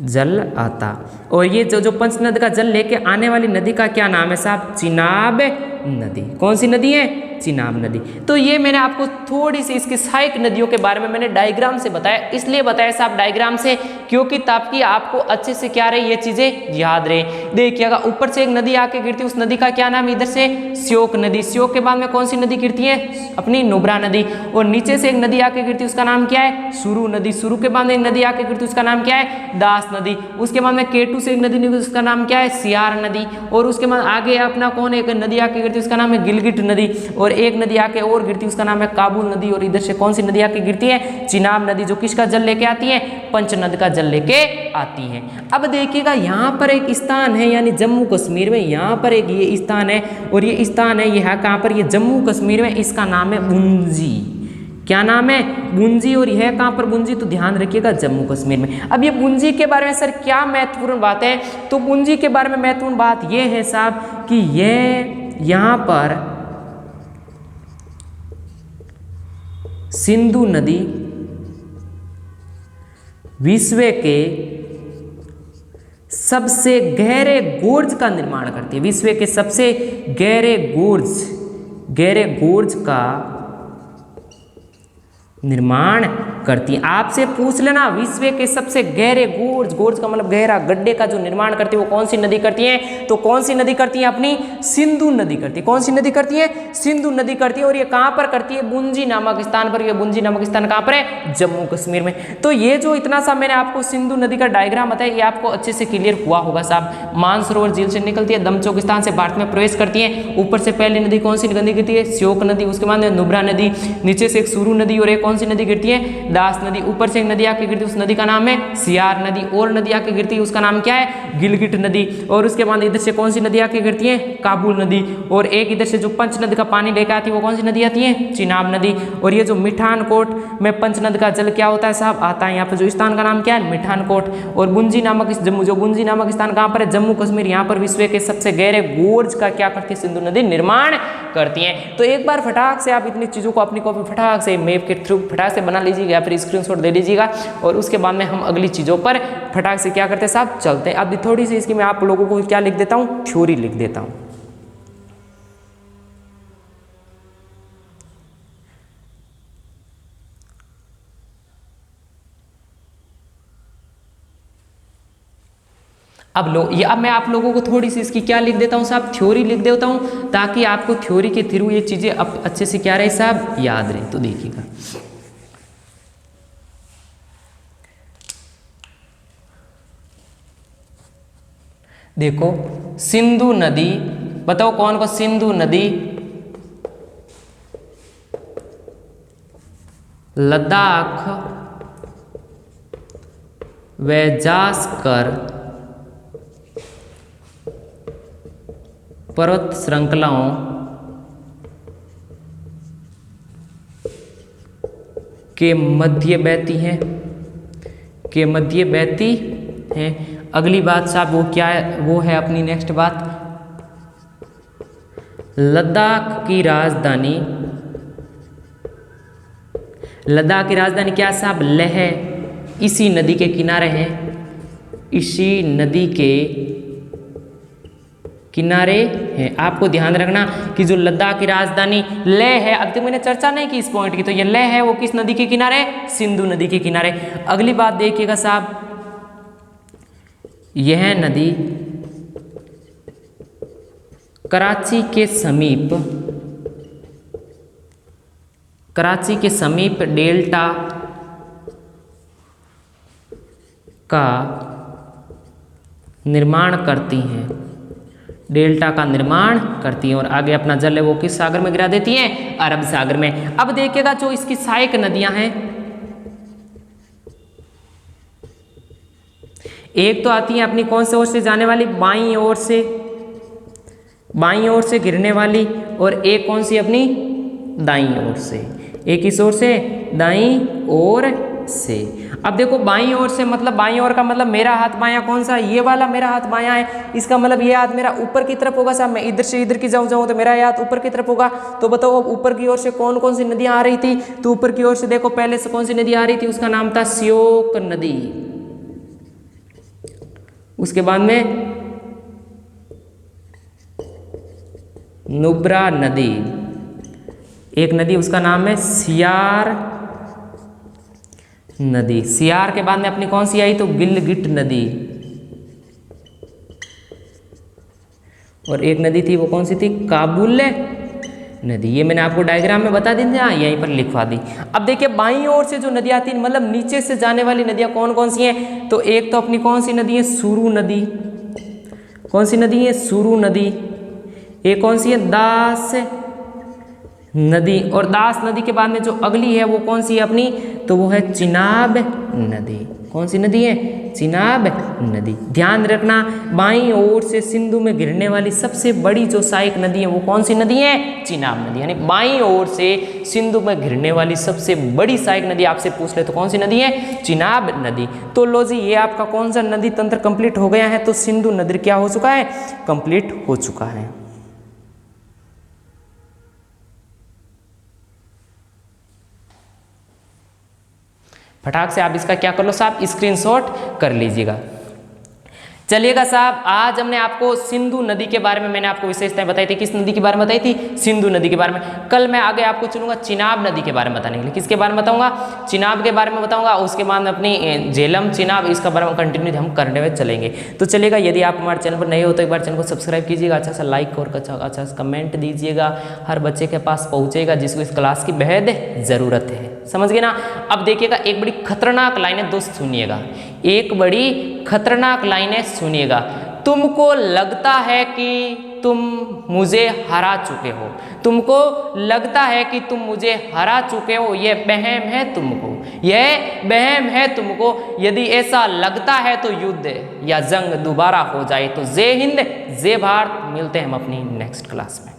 जल आता। और ये जो पंचनद का जल लेके आने वाली नदी का क्या नाम है साहब? चिनाब नदी। कौन सी नदी है? चिनाब नदी। तो ये मैंने आपको थोड़ी सी इसकी सहायक नदियों के बारे में मैंने डायग्राम से बताया। इसलिए बताया साहब डायग्राम से, क्योंकि ताकि आपको अच्छे से क्या रहे, ये चीजें याद रहे। देखिएगा, ऊपर से एक नदी आके गिरती है, उस नदी का क्या नाम है? इधर से श्योक नदी। श्योक के बाद में कौन सी नदी गिरती है? अपनी नुब्रा नदी। और नीचे से एक नदी आके गिरती है, उसका नाम क्या है? सुरु नदी। सुरु के बाद में एक नदी आके गिरती है, उसका नाम क्या है? दास नदी। उसके बाद में केटू से एक नदी निकलती, उसका नाम क्या है? सियार नदी। और उसके बाद आगे अपना कौन एक नदी आके गिरती है, उसका नाम है गिलगिट नदी। और एक नदी आके और गिरती है, उसका नाम है काबुल नदी। और इधर से कौन सी नदी आके गिरती है? चिनाब नदी, जो किसका जल लेके आती है? पंचनद का जल लेके आती है। अब देखिएगा, यहाँ पर एक स्थान है, यानी जम्मू कश्मीर में यहाँ पर एक ये स्थान है। और ये स्थान है, ये है कहाँ पर? ये जम्मू कश्मीर में। इसका नाम है बुंजी। क्या नाम है? बुंजी। और यह कहाँ पर बुंजी? तो ध्यान रखिएगा, जम्मू कश्मीर में। अब ये बुंजी के बारे में सर क्या महत्वपूर्ण बात है? तो बुंजी के बारे में महत्वपूर्ण बात यह है साहब कि यह यहाँ पर सिंधु नदी विश्व के सबसे गहरे गोर्ज का निर्माण करती है। विश्व के सबसे गहरे गोर्ज का निर्माण करती है। आपसे पूछ लेना, विश्व के सबसे गहरे गोर्ज का मतलब गहरा गड्ढे का जो निर्माण करती है वो कौन सी नदी करती है? तो कौन सी नदी करती है? अपनी सिंधु नदी करती है। कौन सी नदी करती है? सिंधु नदी करती है। और ये कहाँ पर करती है? बुंजी नामक स्थान पर। ये बुंजी नामक स्थान कहाँ पर है? जम्मू कश्मीर में। तो ये जो इतना सा मैंने आपको सिंधु नदी का डायग्राम बताया, ये आपको अच्छे से क्लियर हुआ होगा साहब। मानसरोवर झील से निकलती है, दमचौकिस्तान से भारत में प्रवेश करती है। ऊपर से पहली नदी कौन सी नदी गिरती है? श्योक नदी। उसके बाद नुब्रा नदी। नीचे से एक सुरु नदी और एक कौन सी नदी गिरती है? दास नदी। ऊपर से एक नदी आके गिरती है, उस नदी का नाम है सियार नदी। और नदी आके गिरती है, उसका नाम क्या है? गिलगिट नदी। और उसके बाद इधर से कौन सी नदी आके गिरती है? काबुल नदी। और एक इधर से जो पंचनद का पानी लेकर आती है वो कौन सी नदी आती है? चिनाब नदी। और ये जो मिठानकोट में पंचनद का जल क्या होता है साहब? आता है। यहाँ पर जो स्थान का नाम क्या है? मिठानकोट। और बुंजी नामक बुंजी नामक स्थान कहाँ पर है? जम्मू कश्मीर। यहाँ पर विश्व के सबसे गहरे गोर्ज का क्या करती है? सिंधु नदी निर्माण करती है। तो एक बार फटाक से आप इतनी चीजों को अपनी कॉपी फटाक से मैप के थ्रू फटाक से बना लीजिएगा या फिर स्क्रीनशॉट दे लीजिएगा। और उसके बाद में हम अगली चीज़ों पर फटाक से क्या करते हैं साहब? चलते हैं। अब थोड़ी सी इसकी मैं आप लोगों को क्या लिख देता हूँ? थ्योरी लिख देता हूँ। अब मैं आप लोगों को थोड़ी सी इसकी क्या लिख देता हूँ साहब? थ्योरी लिख देता हूँ, ताकि आपको थ्योरी के थ्रू ये चीज़ें अच्छे से क्या रहे साहब? याद रहे। तो देखिएगा, देखो सिंधु नदी, बताओ कौन को? सिंधु नदी लद्दाख व जास्कर पर्वत श्रृंखलाओं के मध्य बहती है। अगली बात साहब वो क्या है? वो है अपनी नेक्स्ट बात, लद्दाख की राजधानी क्या साहब? लेह इसी नदी के किनारे है। इसी नदी के किनारे है। आपको ध्यान रखना कि जो लद्दाख की राजधानी लेह है, अब तक मैंने चर्चा नहीं की इस पॉइंट की, तो ये लेह है वो किस नदी के किनारे? सिंधु नदी के किनारे। अगली बात देखिएगा साहब, यह नदी कराची के समीप डेल्टा का निर्माण करती हैं। डेल्टा का निर्माण करती हैं और आगे अपना जल है वो किस सागर में गिरा देती हैं? अरब सागर में। अब देखिएगा जो इसकी सहायक नदियां हैं, एक तो आती है अपनी कौन से ओर से जाने वाली, बाईं ओर से गिरने वाली, और एक कौन सी अपनी दाईं ओर से, एक किस ओर से? दाईं ओर से। अब देखो बाईं ओर से मतलब, बाईं ओर का मतलब मेरा हाथ बायां कौन सा? ये वाला मेरा हाथ बायां है, इसका मतलब ये हाथ मेरा ऊपर की तरफ होगा साहब। मैं इधर से इधर की जाऊं तो मेरा हाथ ऊपर की तरफ होगा। तो बताओ अब ऊपर की ओर से कौन कौन सी नदियां आ रही थी? तो ऊपर की ओर से देखो पहले से कौन सी नदी आ रही थी, उसका नाम था श्योक नदी। उसके बाद में नुब्रा नदी, एक नदी उसका नाम है सियार नदी। सियार के बाद में अपनी कौन सी आई? तो गिलगिट नदी। और एक नदी थी वो कौन सी थी? काबुल नदी। ये मैंने आपको डायग्राम में बता दी थी, हाँ यहीं पर लिखवा दी। अब देखिए बाईं ओर से जो नदियां आती हैं, मतलब नीचे से जाने वाली नदियां कौन कौन सी हैं? तो एक तो अपनी कौन सी नदी है? सुरु नदी। कौन सी नदी है? सुरु नदी। एक कौन सी है? दास नदी। और दास नदी के बाद में जो अगली है वो कौन सी है अपनी? तो वो है चिनाब नदी। कौन सी नदी है? चिनाब नदी। ध्यान रखना बाईं ओर से सिंधु में गिरने वाली सबसे बड़ी जो सहायक नदी है वो कौन सी नदी है? चिनाब नदी। यानी बाईं ओर से सिंधु में गिरने वाली सबसे बड़ी सहायक नदी आपसे पूछ ले तो कौन सी नदी है? चिनाब नदी। तो लो जी ये आपका कौन सा नदी तंत्र कंप्लीट हो गया है? तो सिंधु नदी क्या हो चुका है? कंप्लीट हो चुका है। फटाक से आप इसका क्या कर लो साहब? स्क्रीनशॉट कर लीजिएगा। चलिएगा साहब, आज हमने आपको सिंधु नदी के बारे में मैंने आपको विशेषताएं बताई थी। किस नदी के बारे में बताई थी? सिंधु नदी के बारे में। कल मैं आगे आपको चलूंगा चिनाब नदी के बारे में बताने के लिए। किसके बारे में बताऊंगा? चिनाब के बारे में बताऊंगा। उसके बाद में अपनी झेलम चिनाब इसका बारे में कंटिन्यू हम करने में चलेंगे। तो चलेगा, यदि आप हमारे चैनल पर नए हो तो एक बार चैनल को सब्सक्राइब कीजिएगा, अच्छा सा लाइक और अच्छा सा कमेंट दीजिएगा। हर बच्चे के पास पहुंचेगा जिसको इस क्लास की बेहद ज़रूरत है। समझ गए ना? अब देखिएगा एक बड़ी खतरनाक लाइन है दोस्त, सुनिएगा। एक बड़ी खतरनाक लाइन है, सुनिएगा। तुमको लगता है कि तुम मुझे हरा चुके हो, तुमको लगता है कि तुम मुझे हरा चुके हो, यह वहम है तुमको, यह वहम है तुमको। यदि ऐसा लगता है तो युद्ध या जंग दोबारा हो जाए। तो जय हिंद, जय भारत। मिलते हैं हम अपनी नेक्स्ट क्लास में।